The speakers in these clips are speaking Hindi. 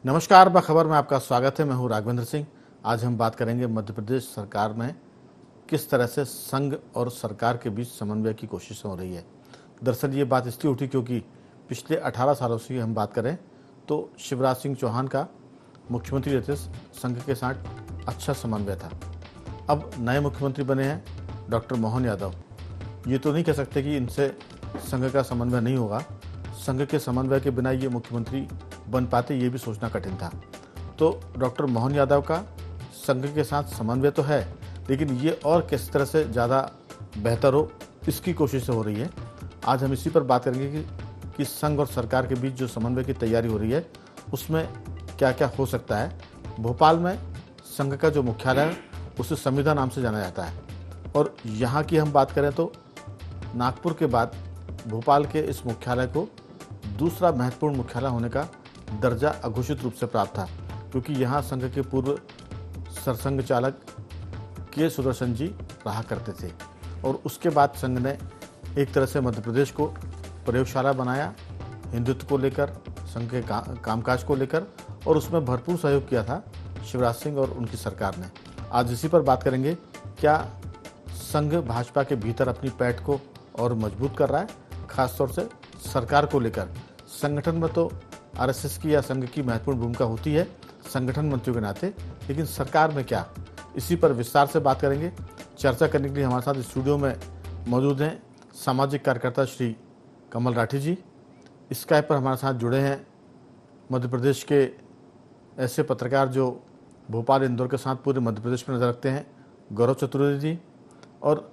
नमस्कार, बखबर में आपका स्वागत है। मैं हूं राघवेंद्र सिंह। आज हम बात करेंगे मध्य प्रदेश सरकार में किस तरह से संघ और सरकार के बीच समन्वय की कोशिश हो रही है। दरअसल ये बात इसलिए उठी क्योंकि पिछले 18 सालों से हम बात करें तो शिवराज सिंह चौहान का मुख्यमंत्री रहते संघ के साथ अच्छा समन्वय था। अब नए मुख्यमंत्री बने हैं डॉक्टर मोहन यादव। ये तो नहीं कह सकते कि इनसे संघ का समन्वय नहीं होगा। संघ के समन्वय के बिना ये मुख्यमंत्री बन पाते, ये भी सोचना कठिन था। तो डॉक्टर मोहन यादव का संघ के साथ समन्वय तो है, लेकिन ये और किस तरह से ज़्यादा बेहतर हो, इसकी कोशिश हो रही है। आज हम इसी पर बात करेंगे कि संघ और सरकार के बीच जो समन्वय की तैयारी हो रही है उसमें क्या क्या हो सकता है। भोपाल में संघ का जो मुख्यालय है उसे संविदा नाम से जाना जाता है, और यहाँ की हम बात करें तो नागपुर के बाद भोपाल के इस मुख्यालय को दूसरा महत्वपूर्ण मुख्यालय होने का दर्जा अघोषित रूप से प्राप्त था, क्योंकि यहाँ संघ के पूर्व सरसंघ चालक के सुदर्शन जी रहा करते थे। और उसके बाद संघ ने एक तरह से मध्य प्रदेश को प्रयोगशाला बनाया, हिंदुत्व को लेकर, संघ के कामकाज को लेकर, और उसमें भरपूर सहयोग किया था शिवराज सिंह और उनकी सरकार ने। आज इसी पर बात करेंगे, क्या संघ भाजपा के भीतर अपनी पैठ को और मजबूत कर रहा है, खासतौर से सरकार को लेकर। संगठन में तो आरएसएस की या संघ की महत्वपूर्ण भूमिका होती है संगठन मंत्रियों के नाते, लेकिन सरकार में क्या, इसी पर विस्तार से बात करेंगे। चर्चा करने के लिए हमारे साथ स्टूडियो में मौजूद हैं सामाजिक कार्यकर्ता श्री कमल राठी जी। स्काइप पर हमारे साथ जुड़े हैं मध्य प्रदेश के ऐसे पत्रकार जो भोपाल इंदौर के साथ पूरे मध्य प्रदेश में नजर रखते हैं, गौरव चतुर्वेदी जी, और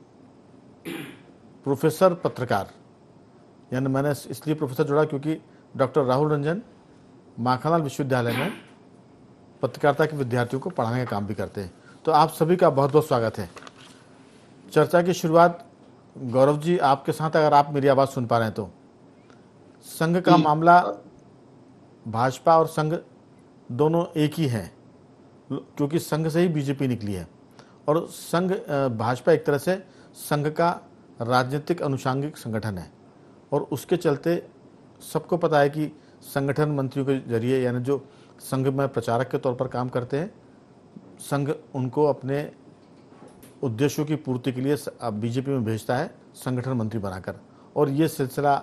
प्रोफेसर पत्रकार, यानी मैंने इसलिए प्रोफेसर जोड़ा क्योंकि डॉक्टर राहुल रंजन माखनलाल विश्वविद्यालय में पत्रकारिता के विद्यार्थियों को पढ़ाने का काम भी करते हैं। तो आप सभी का बहुत बहुत स्वागत है। चर्चा की शुरुआत गौरव जी आपके साथ, अगर आप मेरी आवाज़ सुन पा रहे हैं तो। संघ का मामला, भाजपा और संघ दोनों एक ही हैं, क्योंकि संघ से ही बीजेपी निकली है, और संघ भाजपा एक तरह से संघ का राजनीतिक अनुषांगिक संगठन है, और उसके चलते सबको पता है कि संगठन मंत्रियों के जरिए, यानी जो संघ में प्रचारक के तौर पर काम करते हैं, संघ उनको अपने उद्देश्यों की पूर्ति के लिए बीजेपी में भेजता है संगठन मंत्री बनाकर, और ये सिलसिला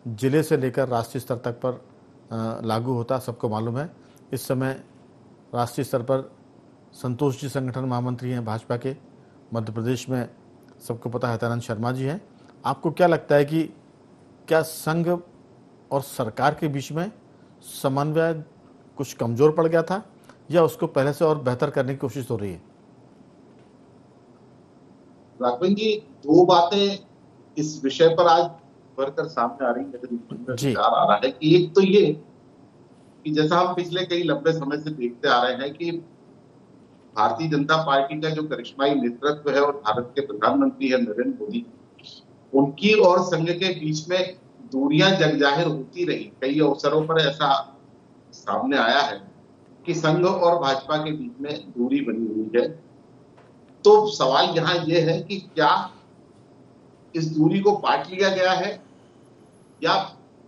जिले से लेकर राष्ट्रीय स्तर तक पर लागू होता, सबको मालूम है। इस समय राष्ट्रीय स्तर पर संतोष जी संगठन महामंत्री हैं भाजपा के, मध्य प्रदेश में सबको पता है हितानंद शर्मा जी हैं। आपको क्या लगता है कि क्या संघ और सरकार के बीच में समन्वय कुछ कमजोर पड़ गया था, या उसको पहले से और बेहतर करने की कोशिश हो रही है? राघवन जी, दो बातें इस विषय पर आज बढ़कर सामने आ रही है। विचार आ रहा है कि एक तो ये कि जैसा हम पिछले कई लंबे समय से देखते आ रहे हैं कि भारतीय जनता पार्टी का जो करिश्माई नेतृत्व है और भारत के प्रधानमंत्री है नरेंद्र मोदी, उनकी और संघ के बीच में दूरियां जगजाहिर होती रही। कई अवसरों पर ऐसा सामने आया है कि संघ और भाजपा के बीच में दूरी बनी हुई है। तो सवाल यहाँ ये है कि क्या इस दूरी को पाट लिया गया है, या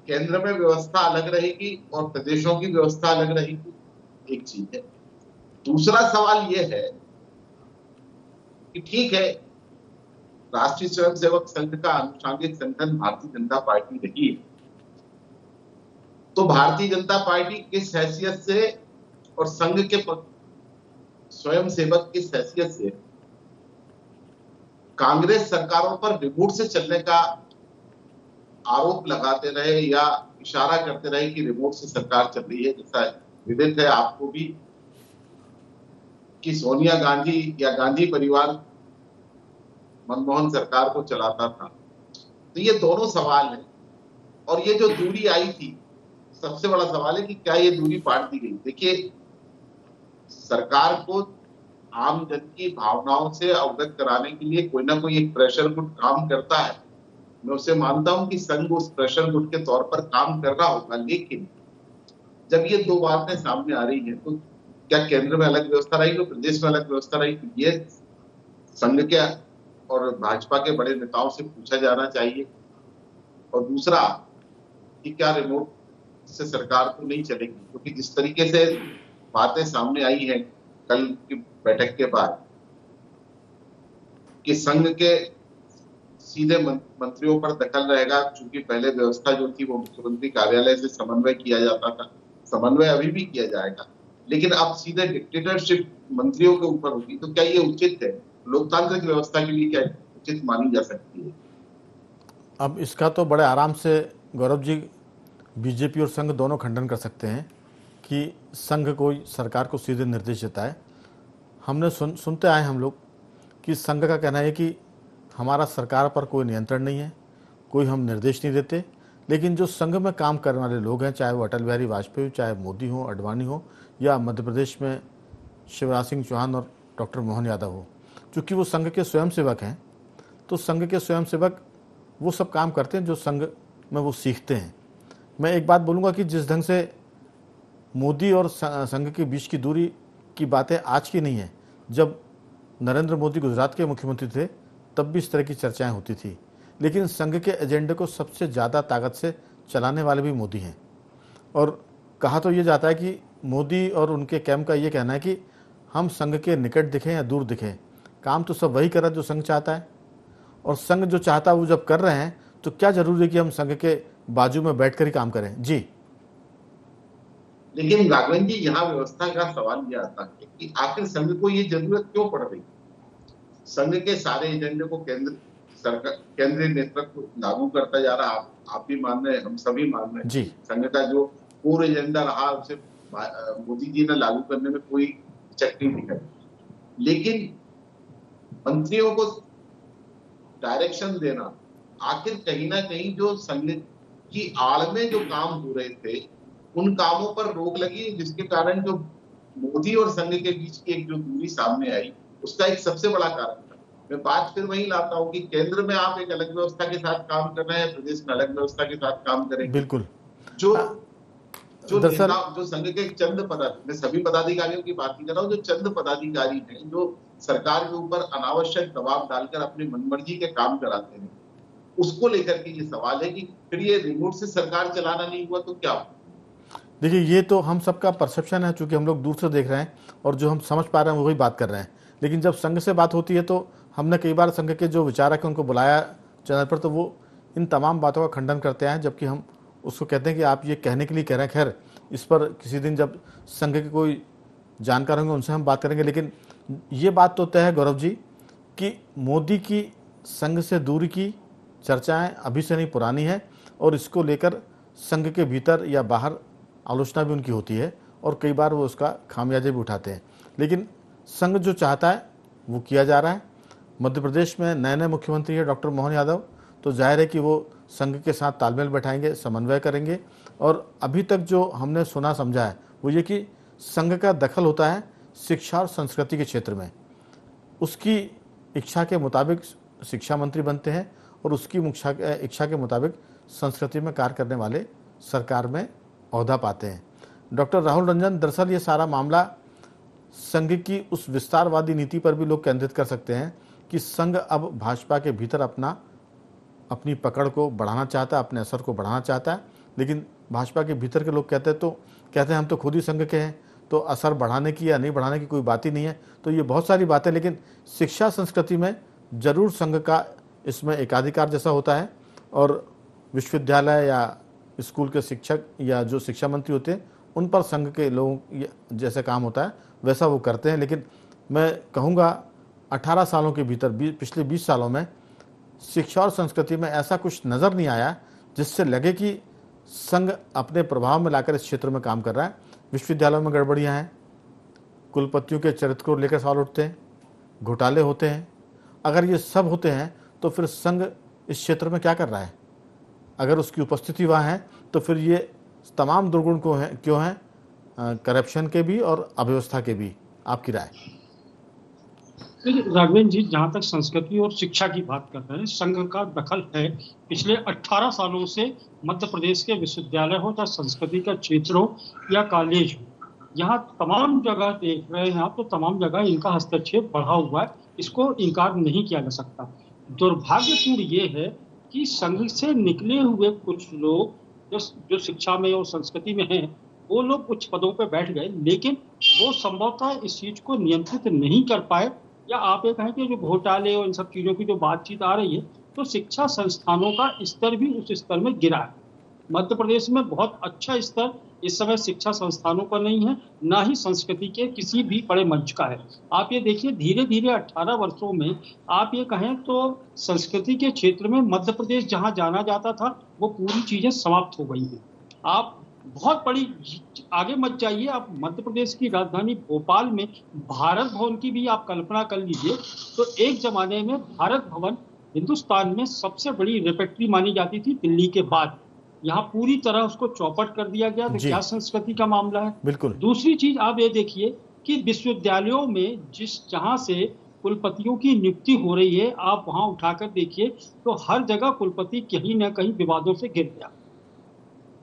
केंद्र में व्यवस्था अलग रहेगी और प्रदेशों की व्यवस्था अलग रहेगी, एक चीज है। दूसरा सवाल यह है कि ठीक है, राष्ट्रीय स्वयंसेवक संघ का आनुषंगिक संगठन भारतीय जनता पार्टी रही है, तो भारतीय जनता पार्टी किस हैसियत से और संघ के स्वयंसेवक किस हैसियत से कांग्रेस सरकारों पर रिमोट से चलने का आरोप लगाते रहे या इशारा करते रहे कि रिमोट से सरकार चल रही है। जैसा विदित है आपको भी कि सोनिया गांधी या गांधी परिवार मनमोहन सरकार को चलाता था। तो ये दोनों सवाल हैं, और ये जो दूरी आई थी, सबसे बड़ा सवाल है कि क्या ये दूरी पाट दी गई। देखिए, सरकार को आम जन की भावनाओं से अवगत कराने के लिए कोई ना कोई एक प्रेशर गुट काम करता है। मैं उसे मानता हूं कि संघ उस प्रेशर गुट के तौर पर काम कर रहा होगा, लेकिन जब ये दो बातें सामने आ रही हैं तो क्या केंद्र में अलग व्यवस्था रहेगी और प्रदेश में अलग व्यवस्था रहेगी, ये संघ के और भाजपा के बड़े नेताओं से पूछा जाना चाहिए। और दूसरा कि क्या रिमोट से सरकार तो नहीं चलेगी, क्योंकि जिस तरीके से बातें सामने आई हैं कल की बैठक के बाद कि संघ के सीधे मंत्रियों पर दखल रहेगा, चूंकि पहले व्यवस्था जो थी वो मुख्यमंत्री कार्यालय से समन्वय किया जाता था, समन्वय अभी भी किया जाएगा, लेकिन अब सीधे डिक्टेटरशिप मंत्रियों के ऊपर होगी, तो क्या ये उचित है? लोकतांत्रिक व्यवस्था के लिए क्या उचित मानी जा सकती है? अब इसका तो बड़े आराम से गौरव जी बीजेपी और संघ दोनों खंडन कर सकते हैं कि संघ कोई सरकार को सीधे निर्देश देता है। हमने सुनते आए हम लोग कि संघ का कहना है कि हमारा सरकार पर कोई नियंत्रण नहीं है, कोई हम निर्देश नहीं देते, लेकिन जो संघ में काम करने वाले लोग हैं, चाहे वो अटल बिहारी वाजपेयी हो, चाहे मोदी हो, अडवाणी हो, या मध्य प्रदेश में शिवराज सिंह चौहान और डॉक्टर मोहन यादव हो, चूँकि वो संघ के स्वयंसेवक हैं, तो संघ के स्वयंसेवक वो सब काम करते हैं जो संघ में वो सीखते हैं। मैं एक बात बोलूँगा कि जिस ढंग से मोदी और संघ के बीच की दूरी की बातें आज की नहीं है, जब नरेंद्र मोदी गुजरात के मुख्यमंत्री थे तब भी इस तरह की चर्चाएं होती थी, लेकिन संघ के एजेंडे को सबसे ज़्यादा ताकत से चलाने वाले भी मोदी हैं। और कहा तो ये जाता है कि मोदी और उनके कैंप का ये कहना है कि हम संघ के निकट दिखें या दूर दिखें, काम तो सब वही कर रहा है जो संघ चाहता है, और संघ जो चाहता है वो जब कर रहे हैं तो क्या जरूरी है कि हम संघ के बाजू में बैठकर ही काम करें। जी, लेकिन राघवन जी, यहाँ व्यवस्था का सवाल ये आता है कि आखिर संघ को ये जरूरत क्यों पड़ रही? संघ के सारे एजेंडे को केंद्रीय नेतृत्व लागू करता जा रहा है। आप भी मान रहे हैं, हम सभी मान रहे हैं जी। संघ का जो कोर एजेंडा रहा उसे मोदी जी ने लागू करने में कोई हिचक नहीं दिखाई, लेकिन मंत्रियों को डायरेक्शन देना, आखिर कहीं ना कहीं जो संघ की आड़ में जो काम हो रहे थे उन कामों पर रोक लगी, जिसके कारण जो मोदी और संघ के बीच की एक जो दूरी सामने आई उसका एक सबसे बड़ा कारण था। मैं बात फिर वही लाता हूं कि केंद्र में आप एक अलग व्यवस्था के साथ काम कर रहे हैं, प्रदेश में अलग व्यवस्था के साथ काम करेंगे। बिल्कुल। जो जो संघ के चंद पदाधिकारी, मैं सभी पदाधिकारियों की बात नहीं कर रहा हूँ, जो चंद पदाधिकारी हैं जो सरकार के ऊपर अनावश्यक दबाव डालकर अपनी मनमर्जी के काम कराते हैं, उसको लेकर के ये सवाल है कि फिर ये रिमोट से सरकार चलाना नहीं हुआ तो क्या हुआ? देखिए, ये तो हम सबका परसेप्शन है, चूंकि हम लोग दूर से देख रहे हैं और जो हम समझ पा रहे हैं वही बात कर रहे हैं, लेकिन जब संघ से बात होती है तो हमने कई बार संघ के जो विचारक हैं उनको बुलाया चैनल पर, तो वो इन तमाम बातों का खंडन करते हैं, जबकि हम उसको कहते हैं कि आप ये कहने के लिए कह रहे हैं। खैर, इस पर किसी दिन जब संघ के कोई जानकार होंगे उनसे हम बात करेंगे, लेकिन ये बात तो तय है गौरव जी कि मोदी की संघ से दूरी की चर्चाएं अभी से नहीं पुरानी है, और इसको लेकर संघ के भीतर या बाहर आलोचना भी उनकी होती है और कई बार वो उसका खामियाजा भी उठाते हैं, लेकिन संघ जो चाहता है वो किया जा रहा है। मध्य प्रदेश में नए नए मुख्यमंत्री है डॉक्टर मोहन यादव, तो जाहिर है कि वो संघ के साथ तालमेल बैठाएंगे, समन्वय करेंगे, और अभी तक जो हमने सुना समझा है वो ये कि संघ का दखल होता है शिक्षा और संस्कृति के क्षेत्र में, उसकी इच्छा के मुताबिक शिक्षा मंत्री बनते हैं और उसकी इच्छा के मुताबिक संस्कृति में कार्य करने वाले सरकार में ओहदा पाते हैं। डॉक्टर राहुल रंजन, दरअसल ये सारा मामला संघ की उस विस्तारवादी नीति पर भी लोग केंद्रित कर सकते हैं कि संघ अब भाजपा के भीतर अपनी पकड़ को बढ़ाना चाहता है, अपने असर को बढ़ाना चाहता है, लेकिन भाजपा के भीतर के लोग कहते हैं हम तो खुद ही संघ के हैं, तो असर बढ़ाने की या नहीं बढ़ाने की कोई बात ही नहीं है। तो ये बहुत सारी बातें, लेकिन शिक्षा संस्कृति में जरूर संघ का इसमें एकाधिकार जैसा होता है, और विश्वविद्यालय या स्कूल के शिक्षक या जो शिक्षा मंत्री होते हैं उन पर संघ के लोगों जैसे काम होता है वैसा वो करते हैं। लेकिन मैं कहूँगा 18 सालों के भीतर पिछले 20 सालों में शिक्षा और संस्कृति में ऐसा कुछ नज़र नहीं आया जिससे लगे कि संघ अपने प्रभाव में लाकर इस क्षेत्र में काम कर रहा है। विश्वविद्यालयों में गड़बड़ियाँ हैं, कुलपतियों के चरित्र को लेकर सवाल उठते हैं, घोटाले होते हैं। अगर ये सब होते हैं तो फिर संघ इस क्षेत्र में क्या कर रहा है? अगर उसकी उपस्थिति वहाँ है तो फिर ये तमाम दुर्गुण क्यों हैं, करप्शन के भी और अव्यवस्था के भी। आपकी राय? राघवेंद्र जी, जहाँ तक संस्कृति और शिक्षा की बात कर रहे हैं, संघ का दखल है पिछले 18 सालों से। मध्य प्रदेश के विश्वविद्यालय हो, चाहे संस्कृति का क्षेत्र हो या कॉलेज हो, यहाँ तमाम जगह देख रहे हैं आप, तो तमाम जगह इनका हस्तक्षेप बढ़ा हुआ है, इसको इनकार नहीं किया जा सकता। दुर्भाग्यपूर्ण ये है कि संघ से निकले हुए कुछ लोग जो शिक्षा में और संस्कृति में हैं, वो लोग उच्च पदों पे बैठ गए, लेकिन वो संभवतः इस चीज को नियंत्रित नहीं कर पाए, या आप ये कहें कि जो घोटाले और इन सब चीजों की जो बातचीत आ रही है, तो शिक्षा संस्थानों का स्तर भी उस स्तर में गिरा है। मध्य प्रदेश में बहुत अच्छा स्तर इस समय शिक्षा संस्थानों का नहीं है, ना ही संस्कृति के किसी भी बड़े मंच का है। आप ये देखिए, धीरे धीरे 18 वर्षों में आप ये कहें तो संस्कृति के क्षेत्र में मध्य प्रदेश जहां जाना जाता था, वो पूरी चीजें समाप्त हो गई हैं। आप बहुत बड़ी आगे मत जाइए, आप मध्य प्रदेश की राजधानी भोपाल में भारत भवन की भी आप कल्पना कर लीजिए, तो एक जमाने में भारत भवन हिंदुस्तान में सबसे बड़ी रेपेट्री मानी जाती थी दिल्ली के बाद। यहाँ पूरी तरह उसको चौपट कर दिया गया, तो क्या संस्कृति का मामला है। बिल्कुल। दूसरी चीज आप ये देखिए कि विश्वविद्यालयों में जहां से कुलपतियों की नियुक्ति हो रही है, आप वहां उठाकर देखिए तो हर जगह कुलपति कहीं ना कहीं विवादों से घिर गया।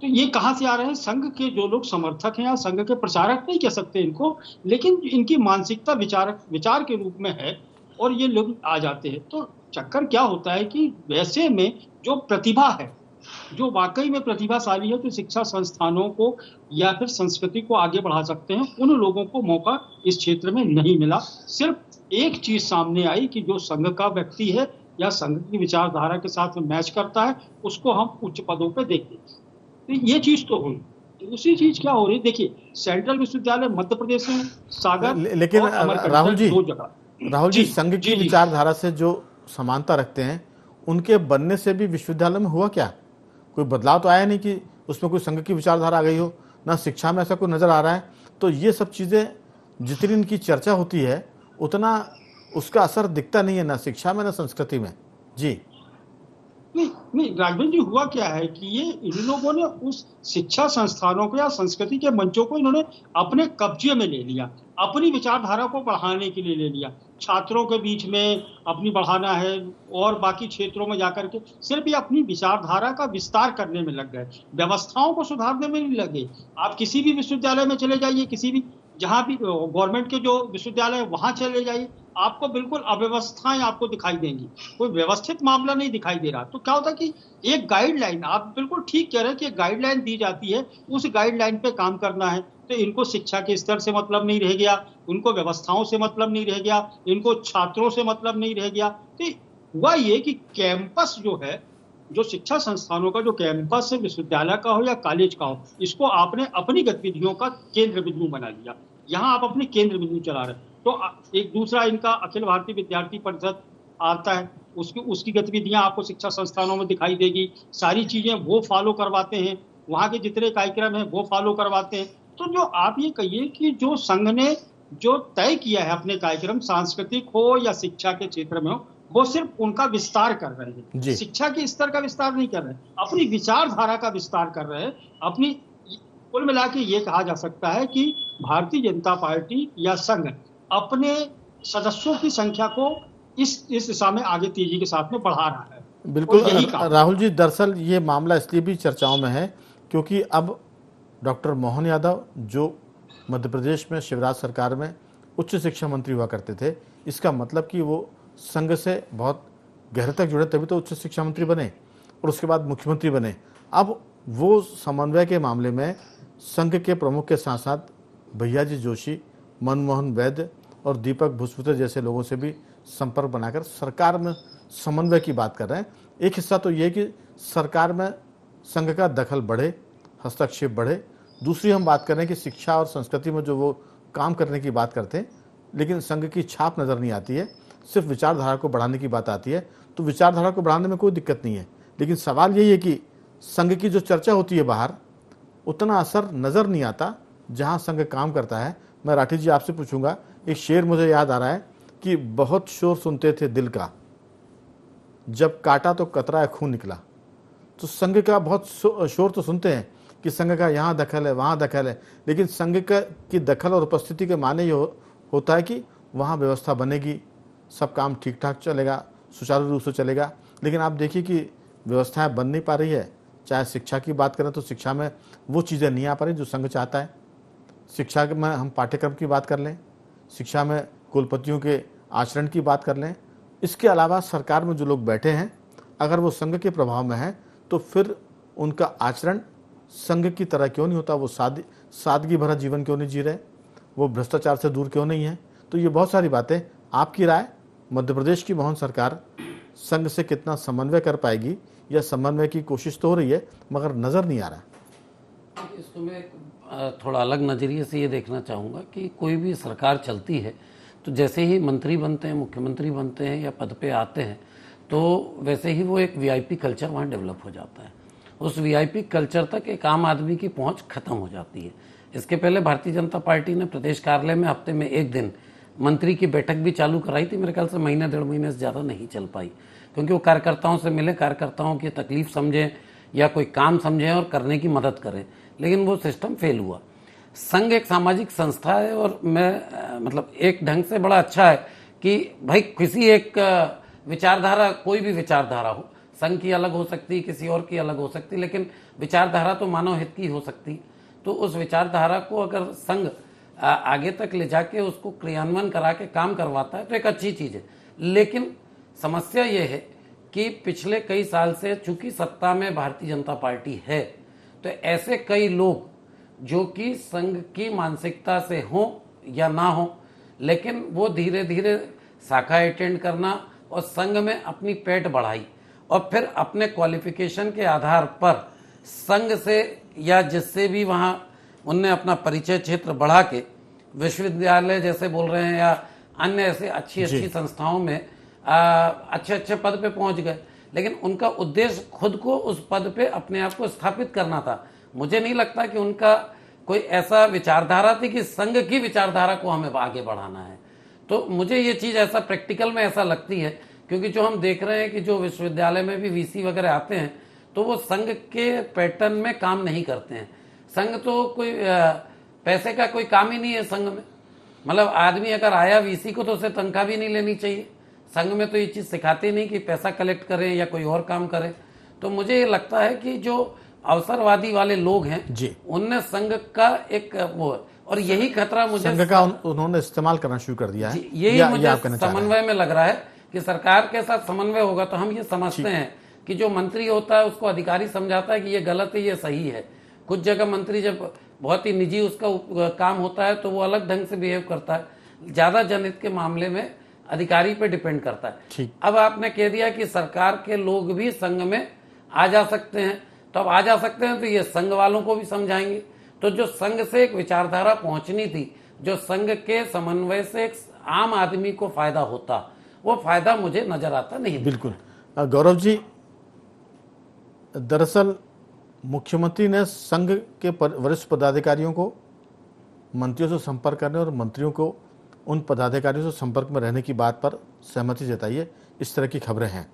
तो ये कहां से आ रहे हैं? संघ के जो लोग समर्थक हैं, या संघ के प्रचारक नहीं कह सकते इनको, लेकिन इनकी मानसिकता विचार के रूप में है, और ये लोग आ जाते हैं। तो चक्कर क्या होता है कि वैसे में जो प्रतिभा है, जो वाकई में प्रतिभाशाली है, तो शिक्षा संस्थानों को या फिर संस्कृति को आगे बढ़ा सकते हैं, उन लोगों को मौका इस क्षेत्र में नहीं मिला। सिर्फ एक चीज सामने आई कि जो संघ का व्यक्ति है या संघ की विचारधारा के साथ मैच करता है, उसको हम उच्च पदों पर देखते हैं। तो ये चीज तो हुई। दूसरी चीज क्या हो रही है, देखिए सेंट्रल विश्वविद्यालय मध्य प्रदेश में सागर, लेकिन राहुल जी, दो जगह संघ की विचारधारा से जो समानता रखते हैं, उनके बनने से भी विश्वविद्यालय में हुआ क्या? कोई बदलाव तो आया नहीं कि उसमें कोई संघ की विचारधारा आ गई हो, ना शिक्षा में ऐसा कोई नजर आ रहा है। तो ये सब चीजें जितनी इनकी चर्चा होती है, उतना उसका असर दिखता नहीं है, ना शिक्षा में ना संस्कृति में। जी नहीं राघवेंद्र जी, हुआ क्या है कि ये इन लोगों ने उस शिक्षा संस्थानों को या संस्कृति के मंचों को इन्होंने अपने कब्जे में ले लिया, अपनी विचारधारा को बढ़ाने के लिए ले लिया। छात्रों के बीच में अपनी बढ़ाना है, और बाकी क्षेत्रों में जाकर के सिर्फ ये अपनी विचारधारा का विस्तार करने में लग गए, व्यवस्थाओं को सुधारने में नहीं लगे। आप किसी भी विश्वविद्यालय में चले जाइए, किसी भी जहां भी गवर्नमेंट के जो विश्वविद्यालय वहां चले जाइए, आपको बिल्कुल अव्यवस्थाएं आपको दिखाई देंगी, कोई व्यवस्थित मामला नहीं दिखाई दे रहा। तो क्या होता है कि एक गाइडलाइन, आप बिल्कुल ठीक कह रहे हैं कि एक गाइडलाइन दी जाती है, उस गाइडलाइन पे काम करना है। तो इनको शिक्षा के स्तर से मतलब नहीं रह गया, उनको व्यवस्थाओं से मतलब नहीं रह गया, इनको छात्रों से मतलब नहीं रह गया। तो हुआ ये कि कैंपस जो है, जो शिक्षा संस्थानों का जो कैंपस है, विश्वविद्यालय का हो या कॉलेज का हो, इसको आपने अपनी गतिविधियों का केंद्र बिंदु बना लिया। यहाँ आप अपने केंद्र बिंदु चला रहे। तो एक दूसरा इनका अखिल भारतीय विद्यार्थी परिषद आता है, उसकी गतिविधियां आपको शिक्षा संस्थानों में दिखाई देगी। सारी चीजें वो फॉलो करवाते हैं, वहां के जितने कार्यक्रम हैं वो फॉलो करवाते हैं। तो जो आप ये कहिए कि जो संघ ने जो तय किया है अपने कार्यक्रम, सांस्कृतिक हो या शिक्षा के क्षेत्र में हो, वो सिर्फ उनका विस्तार कर रहे हैं, शिक्षा के स्तर का विस्तार नहीं कर रहे हैं, अपनी विचारधारा का विस्तार कर रहे हैं। अपनी कुल मिला के ये कहा जा सकता है कि भारतीय जनता पार्टी या संघ अपने सदस्यों की संख्या को इस दिशा में आगे तेजी के साथ में बढ़ा रहा है। बिल्कुल राहुल जी, दरअसल ये मामला इसलिए भी चर्चाओं में है क्योंकि अब डॉक्टर मोहन यादव, जो मध्य प्रदेश में शिवराज सरकार में उच्च शिक्षा मंत्री हुआ करते थे, इसका मतलब कि वो संघ से बहुत गहरे तक जुड़े, तभी तो उच्च शिक्षा मंत्री बने और उसके बाद मुख्यमंत्री बने। अब वो समन्वय के मामले में संघ के प्रमुख के साथ साथ भैयाजी जोशी, मनमोहन वैद्य और दीपक भूसपुत्र जैसे लोगों से भी संपर्क बनाकर सरकार में समन्वय की बात कर रहे हैं। एक हिस्सा तो ये कि सरकार में संघ का दखल बढ़े, हस्तक्षेप बढ़े। दूसरी हम बात कर रहे हैं कि शिक्षा और संस्कृति में जो वो काम करने की बात करते हैं, लेकिन संघ की छाप नज़र नहीं आती है, सिर्फ विचारधारा को बढ़ाने की बात आती है। तो विचारधारा को बढ़ाने में कोई दिक्कत नहीं है, लेकिन सवाल यही है कि संघ की जो चर्चा होती है बाहर, उतना असर नज़र नहीं आता जहाँ संघ काम करता है। मैं राठी जी आपसे पूछूंगा, एक शेर मुझे याद आ रहा है कि बहुत शोर सुनते थे दिल का, जब काटा तो कतरा खून निकला। तो संघ का बहुत शोर तो सुनते हैं कि संघ का यहाँ दखल है, वहाँ दखल है, लेकिन संघ की दखल और उपस्थिति के माने ये होता है कि वहाँ व्यवस्था बनेगी, सब काम ठीक ठाक चलेगा, सुचारू रूप से चलेगा। लेकिन आप देखिए कि व्यवस्थाएं बन नहीं पा रही है। चाहे शिक्षा की बात करें तो शिक्षा में वो चीज़ें नहीं आ पा रही जो संघ चाहता है। शिक्षा में हम पाठ्यक्रम की बात कर लें, शिक्षा में कुलपतियों के आचरण की बात कर लें, इसके अलावा सरकार में जो लोग बैठे हैं, अगर वो संघ के प्रभाव में हैं तो फिर उनका आचरण संघ की तरह क्यों नहीं होता, वो सादगी भरा जीवन क्यों नहीं जी रहे, वो भ्रष्टाचार से दूर क्यों नहीं है। तो ये बहुत सारी बातें, आपकी राय, मध्य प्रदेश की मोहन सरकार संघ से कितना समन्वय कर पाएगी, या समन्वय की कोशिश तो हो रही है मगर नज़र नहीं आ रहा। इसको मैं थोड़ा अलग नज़रिए से ये देखना चाहूँगा कि कोई भी सरकार चलती है तो जैसे ही मंत्री बनते हैं, मुख्यमंत्री बनते हैं या पद पे आते हैं, तो वैसे ही वो एक वीआईपी कल्चर वहाँ डेवलप हो जाता है। उस वीआईपी कल्चर तक एक आम आदमी की पहुँच खत्म हो जाती है। इसके पहले भारतीय जनता पार्टी ने प्रदेश कार्यालय में हफ्ते में एक दिन मंत्री की बैठक भी चालू कराई थी। मेरे ख्याल से महीने 1.5 महीने से ज़्यादा नहीं चल पाई, क्योंकि वो कार्यकर्ताओं से मिले, कार्यकर्ताओं की तकलीफ समझें या कोई काम समझें और करने की मदद करें, लेकिन वो सिस्टम फेल हुआ। संघ एक सामाजिक संस्था है और मैं मतलब एक ढंग से बड़ा अच्छा है कि भाई किसी एक विचारधारा, कोई भी विचारधारा हो, संघ की अलग हो सकती, किसी और की अलग हो सकती, लेकिन विचारधारा तो मानव हित की हो सकती। तो उस विचारधारा को अगर संघ आगे तक ले जाके उसको क्रियान्वयन करा के काम करवाता है तो एक अच्छी चीज़ है। लेकिन समस्या ये है कि पिछले कई साल से चूंकि सत्ता में भारतीय जनता पार्टी है, तो ऐसे कई लोग जो कि संघ की मानसिकता से हो या ना हो, लेकिन वो धीरे धीरे शाखा अटेंड करना और संघ में अपनी पैठ बढ़ाई और फिर अपने क्वालिफिकेशन के आधार पर संघ से या जिससे भी वहाँ उनने अपना परिचय क्षेत्र बढ़ा के विश्वविद्यालय जैसे बोल रहे हैं या अन्य ऐसे अच्छी संस्थाओं में अच्छे अच्छे पद पे पहुंच गए। लेकिन उनका उद्देश्य खुद को उस पद पे अपने आप को स्थापित करना था। मुझे नहीं लगता कि उनका कोई ऐसा विचारधारा थी कि संघ की विचारधारा को हमें आगे बढ़ाना है। तो मुझे ये चीज़ ऐसा प्रैक्टिकल में ऐसा लगती है, क्योंकि जो हम देख रहे हैं कि जो विश्वविद्यालय में भी वीसी वगैरह आते हैं तो वो संघ के पैटर्न में काम नहीं करते हैं। संघ तो कोई पैसे का कोई काम ही नहीं है संघ में। मतलब आदमी अगर आया वीसी को तो उसे तनख्वाह भी नहीं लेनी चाहिए। संघ में तो ये चीज़ सिखाते नहीं कि पैसा कलेक्ट करें या कोई और काम करें। तो मुझे ये लगता है कि जो अवसरवादी वाले लोग हैं उनने संघ का एक वो, और यही खतरा मुझे संघ का उन्होंने इस्तेमाल करना शुरू कर दिया है। यही मुझे समन्वय में लग रहा है कि सरकार के साथ समन्वय होगा तो हम ये समझते हैं कि जो मंत्री होता है उसको अधिकारी समझाता है कि ये गलत है, ये सही है। कुछ जगह मंत्री जब बहुत ही निजी उसका काम होता है तो वो अलग ढंग से बिहेव करता है। ज्यादा जनहित के मामले में अधिकारी पे डिपेंड करता है। अब आपने कह दिया कि सरकार के लोग भी संघ में आ जा सकते हैं, तो अब आ जा सकते हैं तो ये संघ वालों को भी समझाएंगे। तो जो संघ से एक विचारधारा पहुंचनी थी, जो संघ के समन्वय से एक आम आदमी को फायदा होता, वो फायदा मुझे नजर आता नहीं। बिल्कुल। गौरव जी, दरअसल मुख्यमंत्री ने संघ के वरिष्ठ पदाधिकारियों को मंत्रियों से संपर्क करने और मंत्रियों को उन पदाधिकारियों से संपर्क में रहने की बात पर सहमति जताई है, इस तरह की खबरें हैं।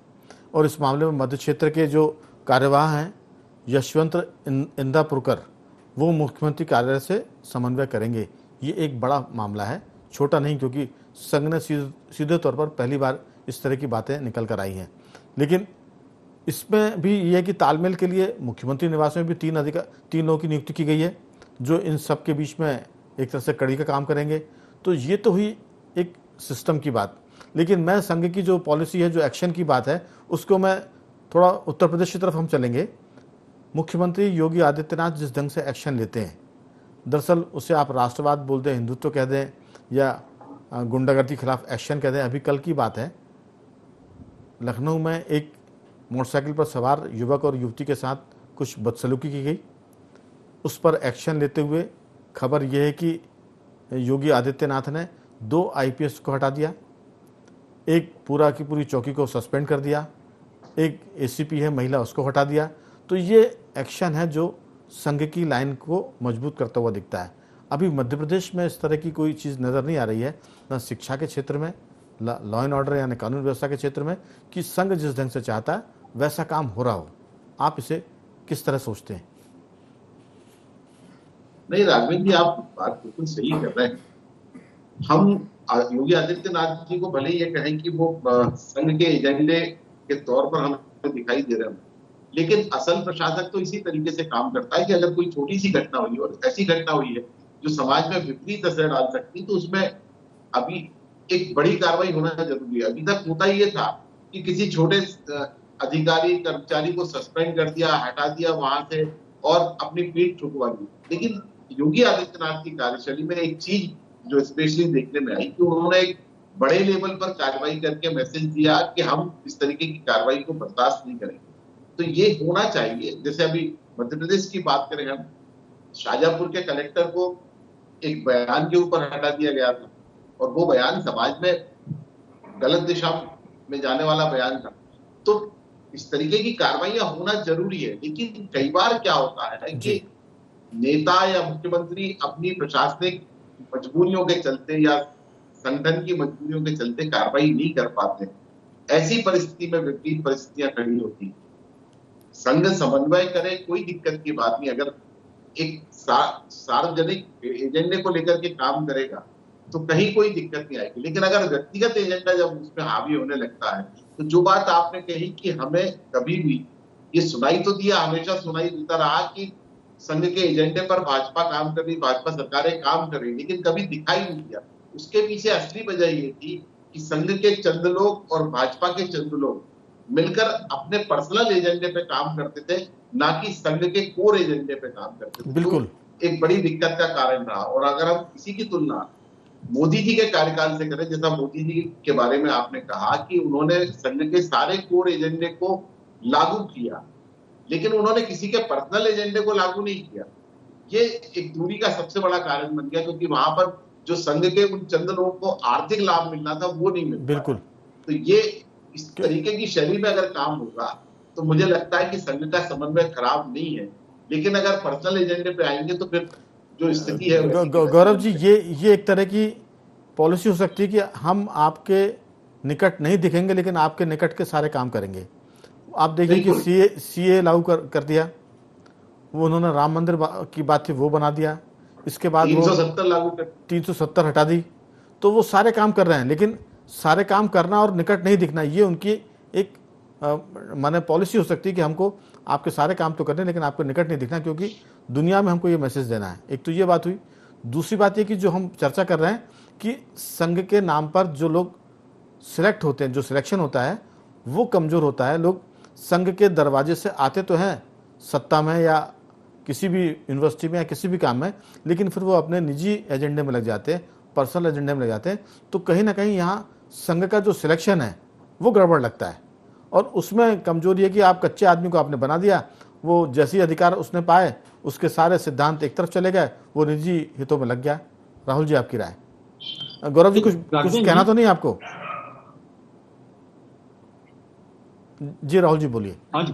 और इस मामले में मध्य क्षेत्र के जो कार्यवाह हैं यशवंत इंदापुरकर, वो मुख्यमंत्री कार्यालय से समन्वय करेंगे। ये एक बड़ा मामला है, छोटा नहीं, क्योंकि संघ ने सीधे तौर पर पहली बार इस तरह की बातें निकल कर आई हैं। लेकिन इसमें भी ये है कि तालमेल के लिए मुख्यमंत्री निवास में भी 3 लोगों की नियुक्ति की गई है, जो इन सब के बीच में एक तरह से कड़ी का काम करेंगे। तो ये तो हुई एक सिस्टम की बात। लेकिन मैं संघ की जो पॉलिसी है, जो एक्शन की बात है, उसको मैं थोड़ा उत्तर प्रदेश की तरफ हम चलेंगे। मुख्यमंत्री योगी आदित्यनाथ जिस ढंग से एक्शन लेते हैं, दरअसल उसे आप राष्ट्रवाद बोल दें, हिंदुत्व कह दें या गुंडागर्दी के खिलाफ एक्शन कह दें। अभी कल की बात है, लखनऊ में एक मोटरसाइकिल पर सवार युवक और युवती के साथ कुछ बदसलूकी की गई, उस पर एक्शन लेते हुए खबर यह है कि योगी आदित्यनाथ ने 2 आईपीएस को हटा दिया, एक पूरा की पूरी चौकी को सस्पेंड कर दिया, एक एसीपी है महिला उसको हटा दिया। तो ये एक्शन है जो संघ की लाइन को मजबूत करता हुआ दिखता है। अभी मध्य प्रदेश में इस तरह की कोई चीज़ नज़र नहीं आ रही है, न शिक्षा के क्षेत्र में, लॉ एंड ऑर्डर यानी कानून व्यवस्था के क्षेत्र में, कि संघ जिस ढंग से चाहता है वैसा काम हो रहा हो। आप इसे किस तरह सोचते हैं? नहीं राघवेंद्र जी, आप बात बिल्कुल सही कर रहे हैं। हम योगी आदित्यनाथ जी को भले ही ये कहें कि वो संघ के एजेंडे के तौर पर हमें दिखाई दे रहे हैं, लेकिन असल प्रशासक तो इसी तरीके से काम करता है कि अगर कोई छोटी सी घटना हुई और ऐसी घटना हुई है जो समाज में विपरीत असर डाल सकती, तो उसमें अभी एक बड़ी कार्रवाई होना जरूरी है। अभी तक होता ही ये था कि किसी छोटे अधिकारी कर्मचारी को सस्पेंड कर दिया, हटा दिया वहां से, और अपनी पीठ ठुकवा ली। लेकिन योगी आदित्यनाथ की कार्यशैली में एक चीज जो स्पेशली देखने में आई कि उन्होंने एक बड़े लेवल पर कार्रवाई करके मैसेज दिया कि हम इस तरीके की कार्रवाई को बर्दाश्त नहीं करेंगे। तो ये होना चाहिए। जैसे अभी मध्य प्रदेश की बात करें हम, शाहजहांपुर के कलेक्टर को एक बयान के ऊपर हटा दिया गया था और वो बयान समाज में गलत दिशा में जाने वाला बयान था। तो इस तरीके की कार्रवाइयां होना जरूरी है। लेकिन कई बार क्या होता है कि नेता या मुख्यमंत्री अपनी प्रशासनिक मजबूरियों के चलते या संगठन की मजबूरियों के चलते कार्रवाई नहीं कर पाते। ऐसी परिस्थिति में विपरीत परिस्थितियां खड़ी होती। संघ समन्वय करे, कोई दिक्कत की बात नहीं। अगर एक सार्वजनिक एजेंडे को लेकर के काम करेगा तो कहीं कोई दिक्कत नहीं आएगी। लेकिन अगर व्यक्तिगत एजेंडा जब उसमें हावी होने लगता है, तो जो बात आपने कही कि हमें कभी भी ये सुनाई तो दिया, हमेशा सुनाई देता रहा कि संघ के एजेंडे पर भाजपा काम कर रही, भाजपा सरकारें काम कर रही, लेकिन कभी दिखाई नहीं दिया। उसके पीछे असली वजह ये थी कि संघ के चंद लोग और भाजपा के चंद लोग मिलकर अपने पर्सनल एजेंडे पे काम करते थे, ना कि संघ के कोर एजेंडे पे काम करते थे। बिल्कुल तो एक बड़ी दिक्कत का कारण रहा। और अगर हम इसी की तुलना मोदी जी के कार्यकाल से करें, जैसा मोदी जी के बारे में आपने कहा कि उन्होंने संघ के सारे कोर एजेंडे को लागू किया, लेकिन उन्होंने किसी के पर्सनल एजेंडे को लागू नहीं किया। ये एक दूरी का सबसे बड़ा कारण बन गया, क्योंकि वहां पर जो संघ के उन चंद लोगों को आर्थिक लाभ मिलना था वो नहीं मिल पाया। बिल्कुल। तो ये इस तरीके की शैली में अगर काम होगा तो मुझे लगता है कि संघ का समन्वय खराब नहीं है। लेकिन अगर पर्सनल एजेंडे पे आएंगे तो फिर जो स्थिति है गौरव जी, ये एक तरह की पॉलिसी हो सकती है कि हम आपके निकट नहीं दिखेंगे लेकिन आपके निकट के सारे काम करेंगे। आप देखिए कि सीए लागू कर दिया, वो उन्होंने राम मंदिर की बात थी वो बना दिया, इसके बाद 370 लागू कर 370 हटा दी। तो वो सारे काम कर रहे हैं, लेकिन सारे काम करना और निकट नहीं दिखना, ये उनकी एक माने पॉलिसी हो सकती है कि हमको आपके सारे काम तो करने हैं लेकिन आपको निकट नहीं दिखना, क्योंकि दुनिया में हमको ये मैसेज देना है। एक तो ये बात हुई। दूसरी बात ये कि जो हम चर्चा कर रहे हैं कि संघ के नाम पर जो लोग सिलेक्ट होते हैं, जो सिलेक्शन होता है वो कमज़ोर होता है। लोग संघ के दरवाजे से आते तो हैं सत्ता में या किसी भी यूनिवर्सिटी में या किसी भी काम में, लेकिन फिर वो अपने निजी एजेंडे में लग जाते हैं, पर्सनल एजेंडे में लग जाते हैं। तो कहीं ना कहीं यहाँ संघ का जो सिलेक्शन है वो गड़बड़ लगता है। और उसमें कमजोरी है कि आप कच्चे आदमी को आपने बना दिया, वो जैसी अधिकार उसने पाए उसके सारे सिद्धांत एक तरफ चले गए, वो निजी हितों में लग गया। राहुल जी, आपकी राय? गौरव जी, कुछ कहना तो नहीं आपको? जी राहुल जी बोलिए। हाँ जी,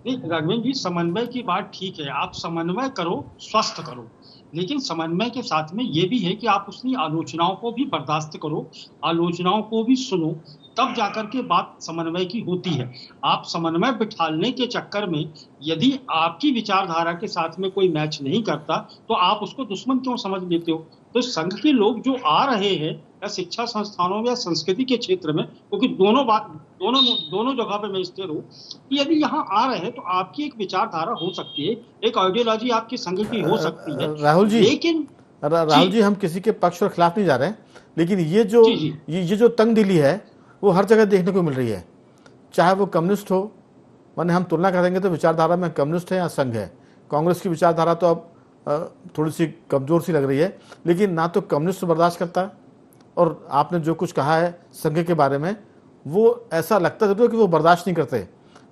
नहीं राघवेंद्र जी, समन्वय की बात ठीक है, आप समन्वय करो, स्वस्थ करो, लेकिन समन्वय के साथ में ये भी है कि आप उसकी आलोचनाओं को भी बर्दाश्त करो, आलोचनाओं को भी सुनो, तब जाकर के बात समन्वय की होती है। आप समन्वय बिठाने के चक्कर में यदि आपकी विचारधारा के साथ में कोई मैच नहीं करता तो आप उसको दुश्मन क्यों समझ लेते हो? तो संघ के लोग जो आ रहे हैं या शिक्षा संस्थानों में या संस्कृति के क्षेत्र में, क्योंकि दोनों जगह पे मैं स्थिर हूँ कि यदि यहाँ आ रहे हैं तो आपकी एक विचारधारा हो सकती है, एक आइडियोलॉजी आपकी संघ की हो सकती है। राहुल जी, लेकिन राहुल जी, हम किसी के पक्ष और खिलाफ नहीं जा रहे हैं, लेकिन ये जो तंगदिली है वो हर जगह देखने को मिल रही है, चाहे वो कम्युनिस्ट हो। माने हम तुलना करेंगे तो विचारधारा में कम्युनिस्ट है या संघ है। कांग्रेस की विचारधारा तो अब थोड़ी सी कमज़ोर सी लग रही है, लेकिन ना तो कम्युनिस्ट बर्दाश्त करता है, और आपने जो कुछ कहा है संघ के बारे में वो ऐसा लगता जरूर है कि वो बर्दाश्त नहीं करते।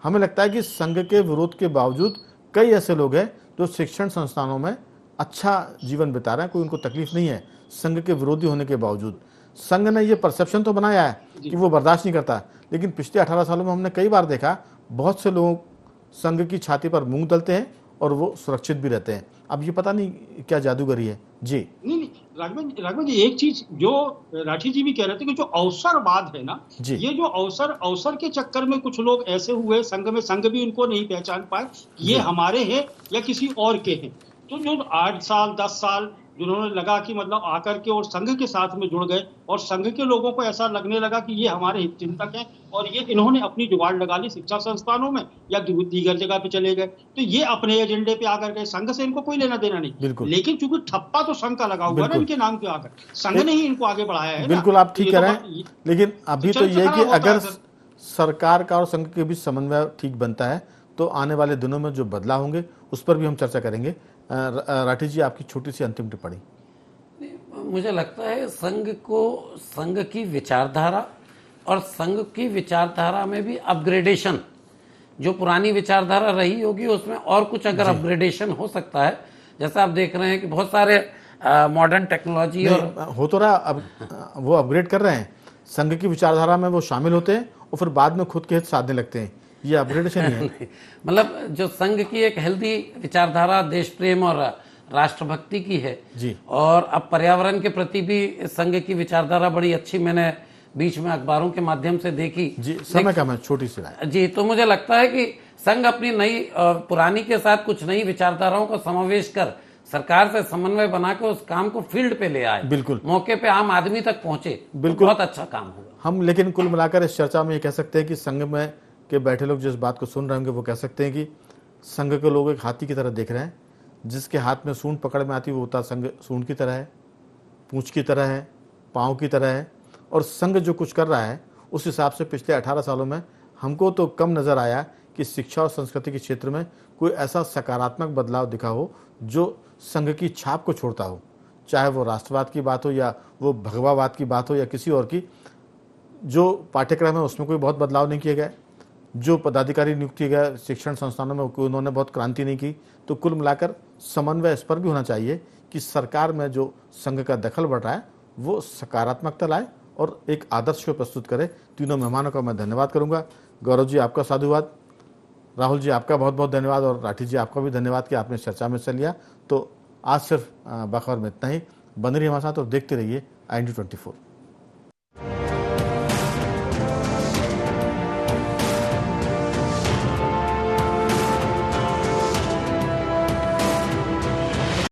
हमें लगता है कि संघ के विरोध के बावजूद कई ऐसे लोग हैं जो शिक्षण संस्थानों में अच्छा जीवन बिता रहे हैं, कोई उनको तकलीफ नहीं है संघ के विरोधी होने के बावजूद। संघ ने ये परसेप्शन तो बनाया है कि वो बर्दाश्त नहीं करता, लेकिन पिछले 18 सालों में हमने कई बार देखा बहुत से लोग संघ की छाती पर मूंग दलते हैं और वो सुरक्षित भी रहते हैं। अब ये पता नहीं क्या जादूगरी है। जी नहीं, राघवन जी, एक चीज जो राठी जी भी कह रहे थे कि जो अवसरवाद है ना, ये जो अवसर के चक्कर में कुछ लोग ऐसे हुए संघ में, संघ भी उनको नहीं पहचान पाए ये हमारे हैं या किसी और के हैं। तो जो 8 साल 10 साल जिन्होंने लगा कि मतलब आकर के और संघ के साथ में जुड़ गए और संघ के लोगों को ऐसा लगने लगा कि ये हमारे हित चिंतक हैं और ये इन्होंने अपनी जुगाड़ लगा ली शिक्षा संस्थानों में या दीगर जगह पे चले गए, तो ये अपने एजेंडे पे आकर गए, संघ से इनको कोई लेना देना नहीं। लेकिन चूंकि ठप्पा तो संघ का लगा हुआ है इनके नाम के आकर, संघ ने ही इनको आगे बढ़ाया है। बिल्कुल, आप ठीक कह रहे हैं, लेकिन अभी तो ये है कि अगर सरकार का और संघ के बीच समन्वय ठीक बनता है तो आने वाले दिनों में जो बदलाव होंगे उस पर भी हम चर्चा करेंगे। राठी जी, आपकी छोटी सी अंतिम टिप्पणी। मुझे लगता है संघ की विचारधारा और संघ की विचारधारा में भी अपग्रेडेशन, जो पुरानी विचारधारा रही होगी उसमें और कुछ अगर अपग्रेडेशन हो सकता है। जैसा आप देख रहे हैं कि बहुत सारे मॉडर्न टेक्नोलॉजी और हो तो रहा, अब वो अपग्रेड कर रहे हैं, संघ की विचारधारा में वो शामिल होते हैं और फिर बाद में खुद के हित साधने लगते हैं, ये अपग्रेडेशन ही है। मतलब जो संघ की एक हेल्दी विचारधारा देश प्रेम और राष्ट्रभक्ति की है जी, और अब पर्यावरण के प्रति भी संघ की विचारधारा बड़ी अच्छी मैंने बीच में अखबारों के माध्यम से देखी जी। समय का मैं छोटी सी राय जी। तो मुझे लगता है कि संघ अपनी नई पुरानी के साथ कुछ नई विचारधाराओं का समावेश कर सरकार से समन्वय बनाकर उस काम को फील्ड पे ले आए, बिल्कुल मौके पे आम आदमी तक पहुंचे, बिल्कुल बहुत अच्छा काम होगा। हम लेकिन कुल मिलाकर इस चर्चा में ये कह सकते हैं कि संघ में के बैठे लोग जिस बात को सुन रहे होंगे वो कह सकते हैं कि संघ के लोग एक हाथी की तरह देख रहे हैं, जिसके हाथ में सूंड पकड़ में आती है वो होता संघ सूंड की तरह है, पूंछ की तरह है, पाँव की तरह है। और संघ जो कुछ कर रहा है उस हिसाब से पिछले 18 सालों में हमको तो कम नज़र आया कि शिक्षा और संस्कृति के क्षेत्र में कोई ऐसा सकारात्मक बदलाव दिखा हो जो संघ की छाप को छोड़ता हो, चाहे वो राष्ट्रवाद की बात हो या वो भगवावाद की बात हो या किसी और की। जो पाठ्यक्रम है उसमें कोई बहुत बदलाव नहीं किए गए, जो पदाधिकारी नियुक्त किए गए शिक्षण संस्थानों में कोई उन्होंने बहुत क्रांति नहीं की। तो कुल मिलाकर समन्वय इस पर भी होना चाहिए कि सरकार में जो संघ का दखल बढ़ रहा है वो सकारात्मकता लाए और एक आदर्श को प्रस्तुत करे। तीनों मेहमानों का मैं धन्यवाद करूंगा। गौरव जी, आपका साधुवाद। राहुल जी, आपका बहुत बहुत धन्यवाद। और राठी जी, आपका भी धन्यवाद कि आपने चर्चा में हिस्सा लिया। तो आज सिर्फ बाखबर में इतना ही। बने रहिए हमारे साथ और देखते रहिए IND24।